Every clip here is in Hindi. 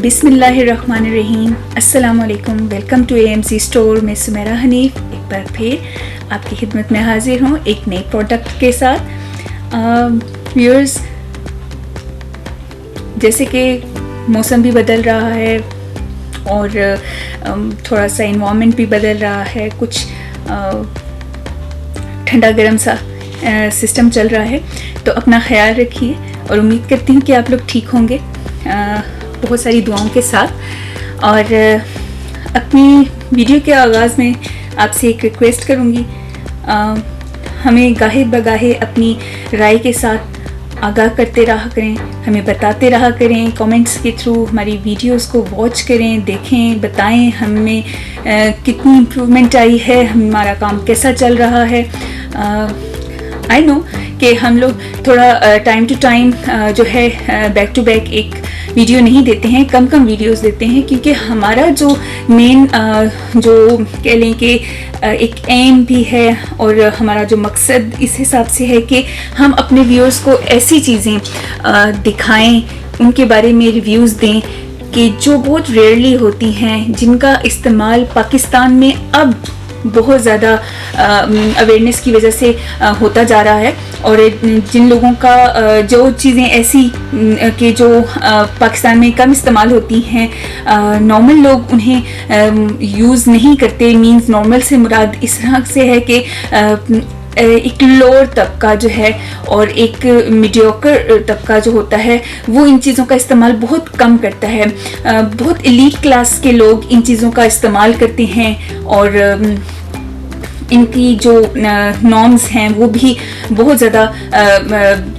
बिस्मिल्लाहिर्रहमानिर्रहीम, अस्सलाम वालेकुम। वेलकम टू AMC स्टोर में सुमेरा हनीफ एक बार फिर आपकी खिदमत में हाजिर हूँ एक नए प्रोडक्ट के साथ। व्यूअर्स, जैसे कि मौसम भी बदल रहा है और थोड़ा सा इन्वामेंट भी बदल रहा है, कुछ ठंडा गर्म सा सिस्टम चल रहा है, तो अपना ख्याल रखिए और उम्मीद करती हूँ कि आप लोग ठीक होंगे बहुत सारी दुआओं के साथ। और अपनी वीडियो के आगाज़ में आपसे एक रिक्वेस्ट करूँगी, हमें गाहे बगाहे अपनी राय के साथ आगाह करते रहा करें, हमें बताते रहा करें, कमेंट्स के थ्रू हमारी वीडियोस को वॉच करें, देखें, बताएं हमें कितनी इम्प्रूवमेंट आई है, हमारा काम कैसा चल रहा है। आई नो कि हम लोग थोड़ा टाइम टू टाइम जो है बैक टू बैक एक वीडियो नहीं देते हैं, कम वीडियोस देते हैं, क्योंकि हमारा जो मेन जो कह लें कि एक एम भी है और हमारा जो मकसद इस हिसाब से है कि हम अपने व्यूअर्स को ऐसी चीज़ें दिखाएं, उनके बारे में रिव्यूज़ दें कि जो बहुत रेयरली होती हैं, जिनका इस्तेमाल पाकिस्तान में अब बहुत ज़्यादा अवेयरनेस की वजह से होता जा रहा है। और जिन लोगों का जो चीज़ें ऐसी कि जो पाकिस्तान में कम इस्तेमाल होती हैं, नॉर्मल लोग उन्हें यूज़ नहीं करते। मींस नॉर्मल से मुराद इस तरह से है कि एक लोअर तबका जो है और एक मीडियोकर तबका जो होता है वो इन चीज़ों का इस्तेमाल बहुत कम करता है। बहुत एलीट क्लास के लोग इन चीज़ों का इस्तेमाल करते हैं और इनकी जो नॉर्म्स हैं वो भी बहुत ज़्यादा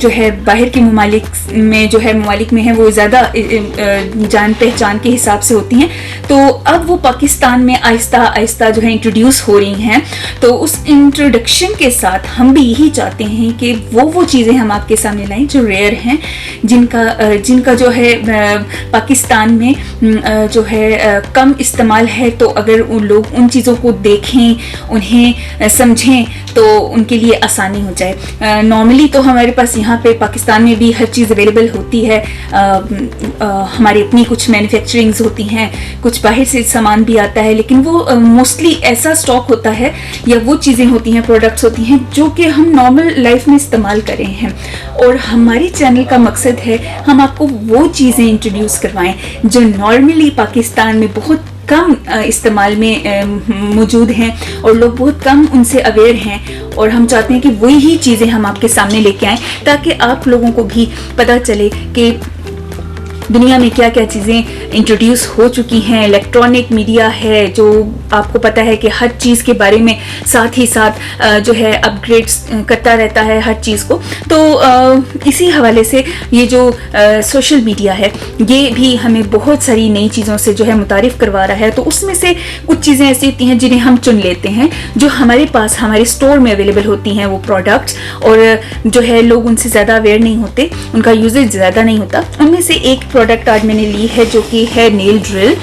जो है बाहर के ममालिक में है वो ज़्यादा जान पहचान के हिसाब से होती हैं। तो अब वो पाकिस्तान में आहिस्ता आहिस्ता जो है इंट्रोड्यूस हो रही हैं। तो उस इंट्रोडक्शन के साथ हम भी यही चाहते हैं कि वो चीज़ें हम आपके सामने लाएं जो रेयर हैं, जिनका जो है पाकिस्तान में जो है कम इस्तेमाल है। तो अगर उन लोग उन चीज़ों को देखें, उन्हें समझें, तो उनके लिए आसानी हो जाए। नॉर्मली तो हमारे पास यहाँ पे पाकिस्तान में भी हर चीज़ अवेलेबल होती है। हमारी अपनी कुछ मैन्युफैक्चरिंग्स होती हैं, कुछ बाहर से सामान भी आता है, लेकिन वो मोस्टली ऐसा स्टॉक होता है या वो चीज़ें होती हैं, प्रोडक्ट्स होती हैं जो कि हम नॉर्मल लाइफ में इस्तेमाल कर रहे हैं। और हमारे चैनल का मकसद है हम आपको वो चीज़ें इंट्रोड्यूस करवाएं जो नॉर्मली पाकिस्तान में बहुत कम इस्तेमाल में मौजूद हैं और लोग बहुत कम उनसे अवेयर हैं। और हम चाहते हैं कि वही चीज़ें हम आपके सामने लेके आएँ ताकि आप लोगों को भी पता चले कि दुनिया में क्या क्या चीज़ें इंट्रोड्यूस हो चुकी हैं। इलेक्ट्रॉनिक मीडिया है जो आपको पता है कि हर चीज़ के बारे में साथ ही साथ जो है अपग्रेड्स करता रहता है हर चीज़ को। तो इसी हवाले से ये जो सोशल मीडिया है ये भी हमें बहुत सारी नई चीज़ों से जो है मुतारिफ़ करवा रहा है। तो उसमें से कुछ चीज़ें ऐसी होती हैं जिन्हें हम चुन लेते हैं, जो हमारे पास हमारे स्टोर में अवेलेबल होती हैं वो प्रोडक्ट्स, और जो है लोग उनसे ज़्यादा अवेयर नहीं होते, उनका यूजेज ज़्यादा नहीं होता। उनमें से एक प्रोडक्ट आज मैंने ली है जो कि है nail drill.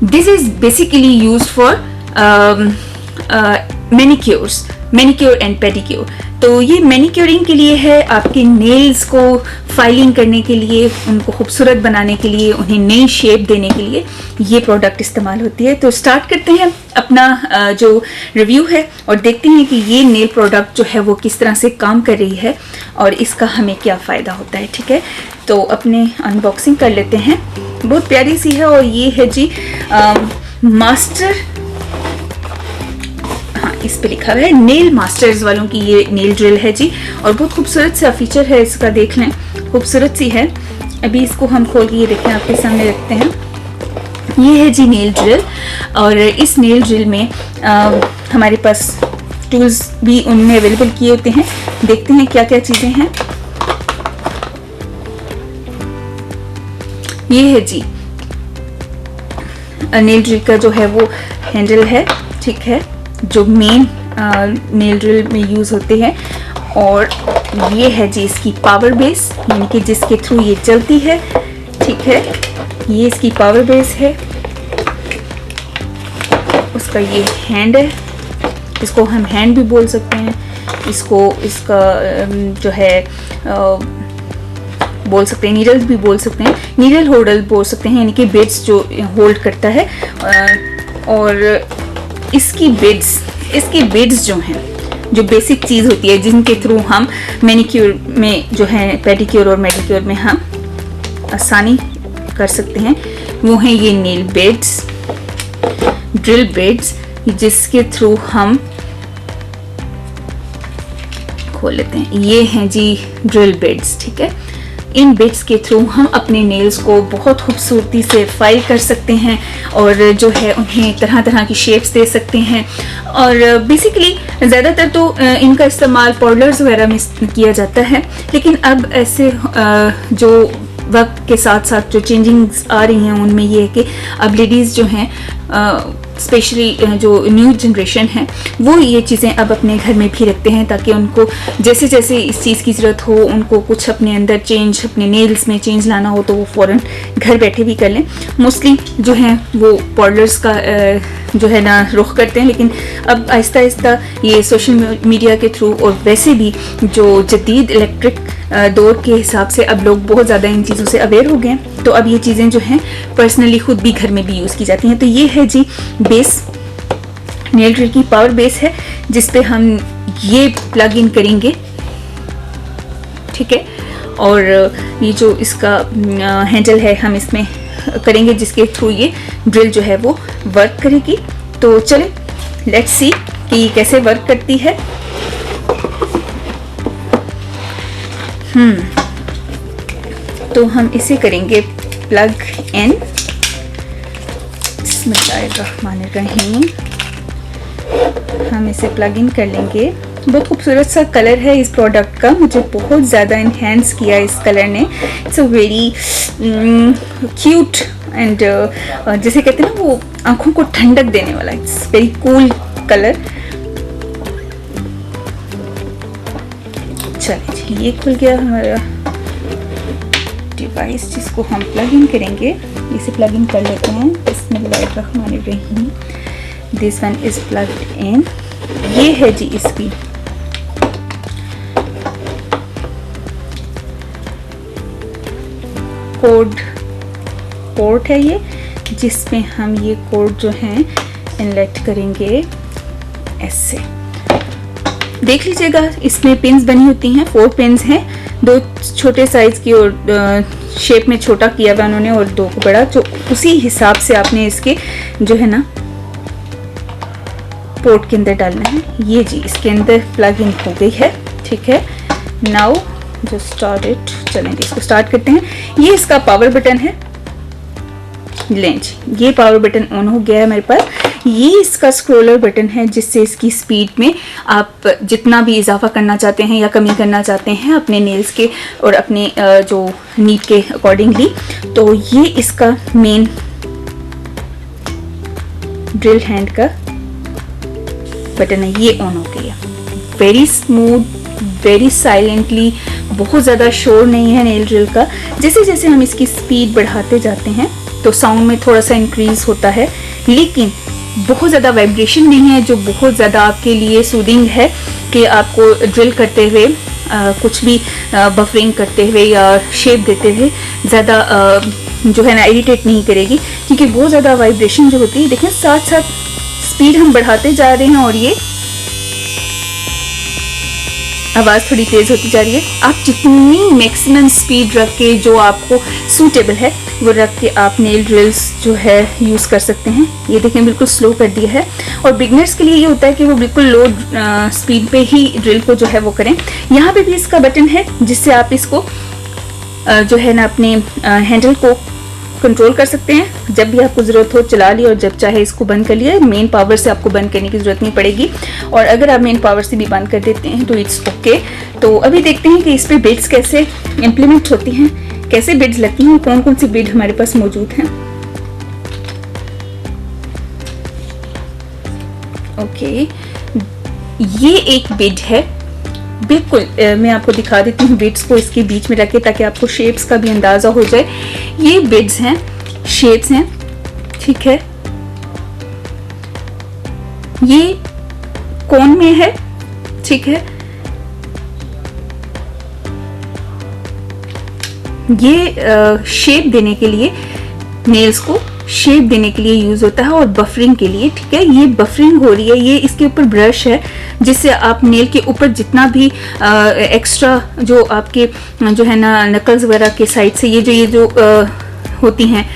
This is basically used for manicure and pedicure. तो ये मैनिक्योरिंग के लिए है, आपके नेल्स को फाइलिंग करने के लिए, उनको खूबसूरत बनाने के लिए, उन्हें नई शेप देने के लिए ये प्रोडक्ट इस्तेमाल होती है। तो स्टार्ट करते हैं अपना जो रिव्यू है और देखते हैं कि ये नेल प्रोडक्ट जो है वो किस तरह से काम कर रही है और इसका हमें क्या फ़ायदा होता है। ठीक है, तो अपने अनबॉक्सिंग कर लेते हैं। बहुत प्यारी सी है और ये है जी मास्टर, इस पे लिखा हुआ है नेल मास्टर्स वालों की ये नेल ड्रिल है जी। और बहुत खूबसूरत सा फीचर है इसका, देख लें, खूबसूरत सी है। अभी इसको हम खोल के ये देखें, आपके सामने रखते हैं। ये है जी नेल ड्रिल और इस नेल ड्रिल में हमारे पास टूल्स भी उनमें अवेलेबल किए होते हैं। देखते हैं क्या क्या चीज़ें हैं। ये है जी नेल ड्रिल का जो है वो हैंडल है, ठीक है, जो मेन नेल ड्रिल में यूज़ होते हैं। और ये है जी इसकी पावर बेस, यानी कि जिसके थ्रू ये चलती है। ठीक है, ये इसकी पावर बेस है। उसका ये हैंड है, इसको हम हैंड भी बोल सकते हैं। इसका जो है बोल सकते हैं, नीडल्स भी बोल सकते हैं, नीडल होल्डर बोल सकते हैं, यानी कि बिड्स जो होल्ड करता है। और इसकी बिड्स जो हैं, जो बेसिक चीज़ होती है जिनके थ्रू हम मैनिक्योर में जो है, पेडिक्योर और मेडिक्योर में हम आसानी कर सकते हैं, वो हैं ये नेल बिड्स, ड्रिल बिड्स, जिसके थ्रू हम खोल लेते हैं। ये हैं जी ड्रिल बिड्स, ठीक है। इन बिड्स के थ्रू हम अपने नेल्स को बहुत खूबसूरती से फाइल कर सकते हैं और जो है उन्हें तरह तरह की शेप्स दे सकते हैं। और बेसिकली ज़्यादातर तो इनका इस्तेमाल पार्लर्स वगैरह में किया जाता है, लेकिन अब ऐसे जो वक्त के साथ साथ जो चेंजिंग्स आ रही हैं उनमें ये है कि अब लेडीज़ जो हैं, स्पेशली जो न्यू जनरेशन है, वो ये चीज़ें अब अपने घर में भी रखते हैं, ताकि उनको जैसे जैसे इस चीज़ की ज़रूरत हो, उनको कुछ अपने अंदर चेंज, अपने नेल्स में चेंज लाना हो तो वो फ़ौरन घर बैठे भी कर लें। मोस्टली जो हैं वो पार्लर्स का जो है ना रुख करते हैं, लेकिन अब आहिस्ता आहिस्ता ये सोशल मीडिया के थ्रू और वैसे भी जो जदीद इलेक्ट्रिक दौर के हिसाब से अब लोग बहुत ज़्यादा इन चीज़ों से अवेयर हो गए हैं, तो अब ये चीज़ें जो हैं पर्सनली खुद भी घर में भी यूज़ की जाती हैं। तो ये है जी बेस, नेल ड्रिल की पावर बेस है, जिस पे हम ये प्लग इन करेंगे, ठीक है। और ये जो इसका हैंडल है हम इसमें करेंगे, जिसके थ्रू ये ड्रिल जो है वो वर्क करेगी। तो चलें लेट्स सी कि ये कैसे वर्क करती है। तो हम इसे करेंगे प्लग इन। बिस्मिल्लाहिर्रहमानिर्रहीम। हम इसे प्लग इन कर लेंगे। बहुत खूबसूरत सा कलर है इस प्रोडक्ट का, मुझे बहुत ज़्यादा इन्हेंस किया इस कलर ने। It's a very cute and जैसे कहते हैं ना, वो आंखों को ठंडक देने वाला, इट्स वेरी कूल कलर। चलिए ये खुल गया हमारा डिवाइस, जिसको हम प्लग इन करेंगे। इसे प्लग इन कर लेते हैं। बिस्मिल्लाहिर्रहमानिर्रहीम। This one is plugged in. ये है जी इसकी पोर्ट है ये, जिसमें हम ये कोड जो है इनलेट करेंगे ऐसे। देख लीजिएगा इसमें पिन्स बनी होती हैं, 4 पिन्स हैं, 2 छोटे साइज की और शेप में छोटा किया हुआ उन्होंने, और 2 को बड़ा, जो उसी हिसाब से आपने इसके जो है ना पोर्ट के अंदर डालना है। ये जी इसके अंदर प्लग इन हो गई है, ठीक है। नाउ जो स्टार्ट इट, चलेंगे इसको स्टार्ट करते हैं। ये इसका पावर बटन है, लें जी ये पावर बटन ऑन हो गया है हमारे पास। ये इसका स्क्रॉलर बटन है, जिससे इसकी स्पीड में आप जितना भी इजाफा करना चाहते हैं या कमी करना चाहते हैं अपने नेल्स के और अपने जो नीड के अकॉर्डिंगली, तो ये इसका मेन ड्रिल हैंड का बटन है, ये ऑन हो गया। वेरी स्मूथ, वेरी साइलेंटली, बहुत ज़्यादा शोर नहीं है नेल ड्रिल का। जैसे जैसे हम इसकी स्पीड बढ़ाते जाते हैं तो साउंड में थोड़ा सा इंक्रीज होता है, लेकिन बहुत ज़्यादा वाइब्रेशन नहीं है, जो बहुत ज़्यादा आपके लिए सूदिंग है कि आपको ड्रिल करते हुए कुछ भी बफरिंग करते हुए या शेप देते हुए ज़्यादा जो है ना इरिटेट नहीं करेगी, क्योंकि बहुत ज़्यादा वाइब्रेशन जो होती है, देखें साथ साथ स्पीड हम बढ़ाते जा रहे हैं और ये आवाज़ थोड़ी तेज़ होती जा रही है। आप जितनी मैक्सिमम स्पीड रख के जो आपको सूटेबल है वो रख के आप नेल ड्रिल्स जो है यूज़ कर सकते हैं। ये देखें बिल्कुल स्लो कर दिया है, और बिगनर्स के लिए ये होता है कि वो बिल्कुल लो स्पीड पे ही ड्रिल को जो है वो करें। यहाँ पे भी इसका बटन है, जिससे आप इसको जो है ना अपने हैंडल को कंट्रोल कर सकते हैं। जब भी आपको ज़रूरत हो चला लिया, और जब चाहे इसको बंद कर लिया। मेन पावर से आपको बंद करने की ज़रूरत नहीं पड़ेगी, और अगर आप मेन पावर से भी बंद कर देते हैं तो इट्स ओके। तो अभी देखते हैं कि इस पर बिड्स कैसे इम्प्लीमेंट होती हैं, कैसे बिड्स लगती हैं, कौन कौन सी बिड हमारे पास मौजूद हैं। ओके, ये एक बिड है, बिल्कुल मैं आपको दिखा देती हूँ बिड्स को इसके बीच में रख के, ताकि आपको शेप्स का भी अंदाज़ा हो जाए। ये बिड्स हैं, शेप्स हैं, ठीक है। ये कोन में है, ठीक है। ये शेप देने के लिए, नेल्स को शेप देने के लिए यूज होता है और बफरिंग के लिए, ठीक है। ये बफरिंग हो रही है, ये इसके ऊपर ब्रश है जिससे आप नेल के ऊपर जितना भी एक्स्ट्रा जो आपके जो है ना नकल्स वगैरह के साइड से ये जो होती हैं,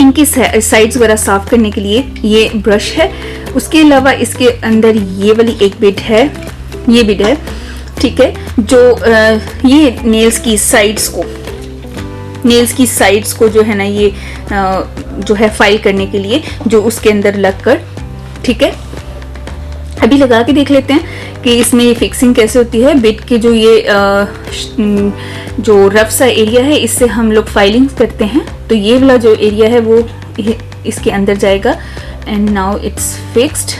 इनकी साइड्स वगैरह साफ करने के लिए ये ब्रश है। उसके अलावा इसके अंदर ये वाली एक बिट है, ये बिट है, ठीक है, जो ये नेल्स की साइड्स को जो है ना ये जो है फाइल करने के लिए, जो उसके अंदर लग कर, ठीक है। अभी लगा के देख लेते हैं कि इसमें ये फिक्सिंग कैसे होती है। बिट के जो ये जो रफ सा एरिया है, इससे हम लोग फाइलिंग करते हैं, तो ये वाला जो एरिया है वो इसके अंदर जाएगा। एंड नाउ इट्स फिक्स्ड,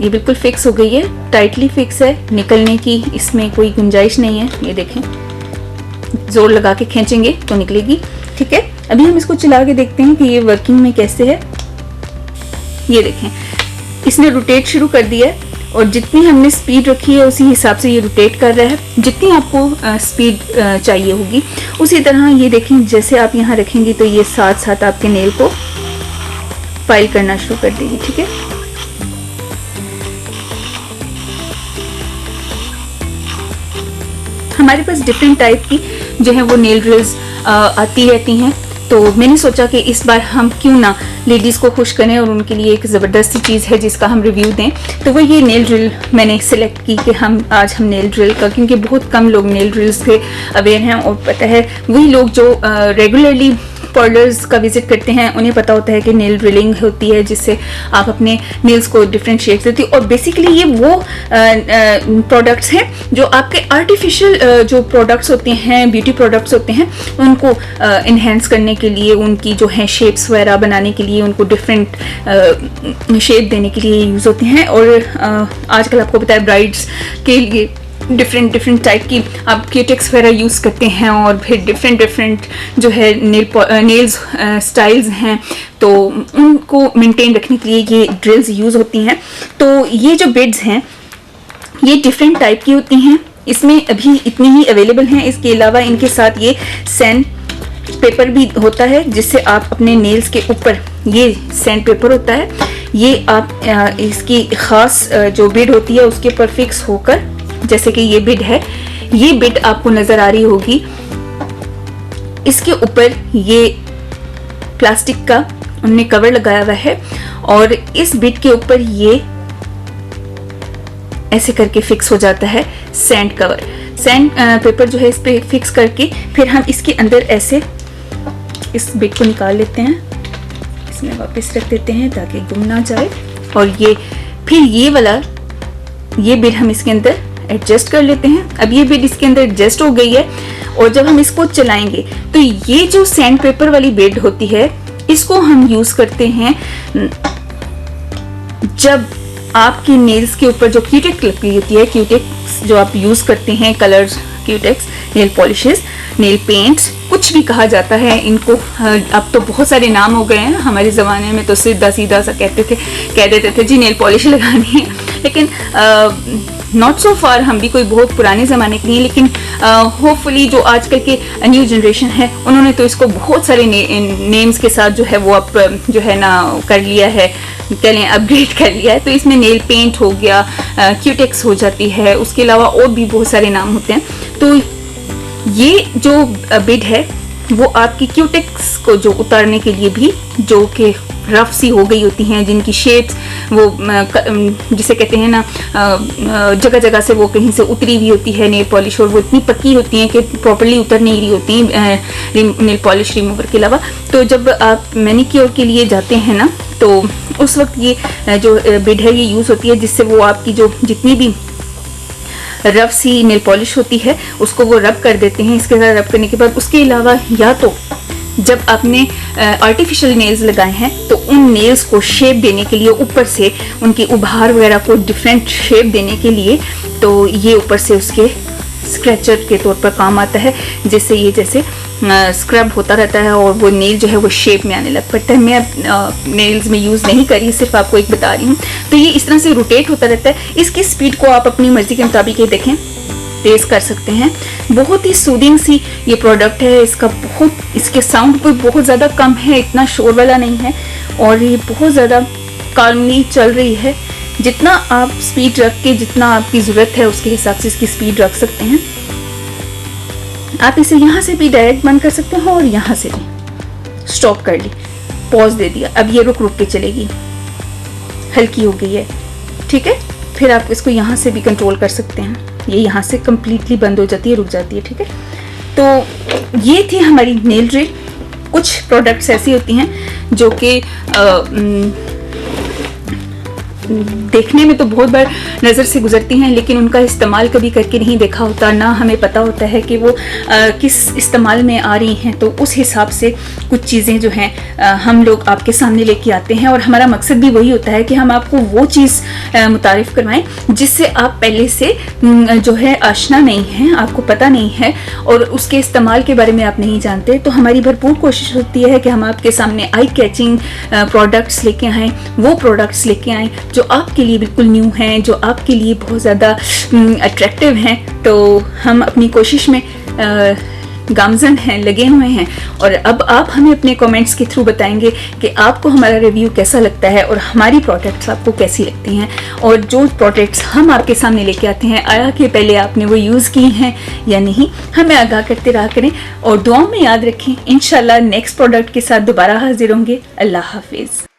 ये बिल्कुल फिक्स हो गई है, टाइटली फिक्स है, निकलने की इसमें कोई गुंजाइश नहीं है। ये देखें, जोर लगा के खींचेंगे तो निकलेगी, ठीक है। अभी हम इसको चला के देखते हैं कि ये वर्किंग में कैसे है। ये देखें, इसने रोटेट शुरू कर दिया है और जितनी हमने स्पीड रखी है उसी हिसाब से ये रोटेट कर रहा है। जितनी आपको स्पीड चाहिए होगी उसी तरह ये देखें, जैसे आप यहाँ रखेंगी तो ये साथ साथ आपके नेल को फाइल करना शुरू कर देगी, ठीक है। हमारे पास डिफरेंट टाइप की जो है वो नेल ड्रिल्स आती रहती हैं, तो मैंने सोचा कि इस बार हम क्यों ना लेडीज़ को खुश करें और उनके लिए एक ज़बरदस्ती चीज़ है जिसका हम रिव्यू दें। तो वो ये नेल ड्रिल मैंने सिलेक्ट की कि आज हम नेल ड्रिल का, क्योंकि बहुत कम लोग नेल ड्रिल्स से अवेयर हैं और पता है वही लोग जो रेगुलरली पार्लर्स का विजिट करते हैं उन्हें पता होता है कि नेल ड्रिलिंग होती है जिससे आप अपने नेल्स को डिफरेंट शेप्स देती है। और बेसिकली ये वो प्रोडक्ट्स हैं जो आपके आर्टिफिशियल जो प्रोडक्ट्स होते हैं, ब्यूटी प्रोडक्ट्स होते हैं, उनको इन्हेंस करने के लिए, उनकी जो है शेप्स वगैरह बनाने के लिए, उनको डिफरेंट शेप देने के लिए यूज़ होते हैं। और आजकल आपको पता है ब्राइड्स के लिए डिफरेंट टाइप की आप क्यूटेक्स वगैरह यूज़ करते हैं और फिर डिफरेंट जो है नेल्स स्टाइल्स हैं, तो उनको मेंटेन रखने के लिए ये ड्रिल्स यूज़ होती हैं। तो ये जो बिड्स हैं ये डिफरेंट टाइप की होती हैं, इसमें अभी इतनी ही अवेलेबल हैं। इसके अलावा इनके साथ ये सैंड पेपर भी होता है जिससे आप अपने नेल्स के ऊपर, ये सैंड पेपर होता है, ये आप इसकी ख़ास जो बिड होती है उसके ऊपर फिक्स होकर, जैसे कि ये बिड है, ये बिड आपको नजर आ रही होगी, इसके ऊपर ये प्लास्टिक का उन्होंने कवर लगाया हुआ है और इस बिड के ऊपर ये ऐसे करके फिक्स हो जाता है सैंड कवर। सैंड पेपर जो है इस पे फिक्स करके फिर हम इसके अंदर ऐसे इस बिड को निकाल लेते हैं, इसमें वापस रख देते हैं ताकि गुम ना जाए। और ये फिर ये बिड हम इसके अंदर एडजस्ट कर लेते हैं। अब ये बिड इसके अंदर एडजस्ट हो गई है और जब हम इसको चलाएंगे तो ये जो सैंड पेपर वाली बिड होती है इसको हम यूज करते हैं जब आपके नेल्स के ऊपर जो क्यूटेक्स लगी होती है, क्यूटेक्स जो आप यूज करते हैं, colours क्यूटेक्स, nail polishes, nail paints, कुछ भी कहा जाता है इनको। अब तो बहुत सारे नाम हो गए हैं, हमारे ज़माने में तो सीधा सा कह देते थे जी नेल पॉलिश लगानी है, लेकिन नॉट सो फार हम भी कोई बहुत पुराने ज़माने के नहीं, लेकिन होपफुली जो आजकल के न्यू जनरेशन है उन्होंने तो इसको बहुत सारे नेम्स के साथ जो है वो अब जो है ना कर लिया है, कह लें अपग्रेड कर लिया है। तो इसमें नेल पेंट हो गया, क्यूटेक्स हो जाती है, उसके अलावा और भी बहुत सारे नाम होते हैं। तो ये जो बिड है वो आपकी क्यूटेक्स को जो उतारने के लिए भी, जो कि रफ सी हो गई होती हैं, जिनकी शेप्स वो जिसे कहते हैं ना जगह जगह से वो कहीं से उतरी हुई होती है नेल पॉलिश, और वो इतनी पक्की होती हैं कि प्रॉपर्ली उतर नहीं रही होती नेल पॉलिश रिमूवर के अलावा। तो जब आप मैनिक्योर के लिए जाते हैं ना तो उस वक्त ये जो बिड है ये यूज़ होती है, जिससे वो आपकी जो जितनी भी रफ सी नेल पॉलिश होती है उसको वो रब कर देते हैं। इसके साथ रब करने के बाद उसके अलावा या तो जब आपने आर्टिफिशियल नेल्स लगाए हैं तो उन नेल्स को शेप देने के लिए, ऊपर से उनकी उभार वगैरह को डिफरेंट शेप देने के लिए, तो ये ऊपर से उसके स्क्रैचर के तौर पर काम आता है, जिससे ये जैसे स्क्रब होता रहता है और वो नेल जो है वो शेप में आने लग पड़ता है। मैं नेल्स में यूज़ नहीं करी, सिर्फ आपको एक बता रही हूँ। तो ये इस तरह से रोटेट होता रहता है। इसकी स्पीड को आप अपनी मर्जी के मुताबिक ये देखें, तेज़ कर सकते हैं। बहुत ही सूदिंग सी ये प्रोडक्ट है, इसके साउंड कोई बहुत ज़्यादा कम है, इतना शोर वाला नहीं है, और ये बहुत ज़्यादा कामली चल रही है। जितना आप स्पीड रख के, जितना आपकी ज़रूरत है उसके हिसाब से इसकी स्पीड रख सकते हैं। आप इसे यहाँ से भी डायरेक्ट बंद कर सकते हैं और यहाँ से भी स्टॉप कर ली, पॉज दे दिया, अब ये रुक रुक के चलेगी, हल्की हो गई है, ठीक है। फिर आप इसको यहाँ से भी कंट्रोल कर सकते हैं, ये यहाँ से कम्प्लीटली बंद हो जाती है, रुक जाती है, ठीक है। तो ये थी हमारी नेल ड्रिल। कुछ प्रोडक्ट्स ऐसी होती हैं जो कि देखने में तो बहुत बार नज़र से गुजरती हैं, लेकिन उनका इस्तेमाल कभी करके नहीं देखा होता, ना हमें पता होता है कि वो किस इस्तेमाल में आ रही हैं। तो उस हिसाब से कुछ चीज़ें जो हैं हम लोग आपके सामने लेके आते हैं, और हमारा मकसद भी वही होता है कि हम आपको वो चीज़ मुतारिफ़ करवाएं जिससे आप पहले से जो है आशना नहीं हैं, आपको पता नहीं है और उसके इस्तेमाल के बारे में आप नहीं जानते। तो हमारी भरपूर कोशिश होती है कि हम आपके सामने आई कैचिंग प्रोडक्ट्स लेके आएँ, वो प्रोडक्ट्स लेके आएँ जो आपके लिए बिल्कुल न्यू हैं, जो आपके लिए बहुत ज़्यादा अट्रैक्टिव हैं। तो हम अपनी कोशिश में गामज़न हैं, लगे हुए हैं, और अब आप हमें अपने कमेंट्स के थ्रू बताएंगे कि आपको हमारा रिव्यू कैसा लगता है और हमारी प्रोडक्ट्स आपको कैसी लगती हैं, और जो प्रोडक्ट्स हम आपके सामने लेके आते हैं आया कि पहले आपने वो यूज़ की हैं या नहीं, हमें आगाह करते रहा करें और दुआओं में याद रखें। इंशाल्लाह नेक्स्ट प्रोडक्ट के साथ दोबारा हाजिर होंगे। अल्लाह हाफिज़।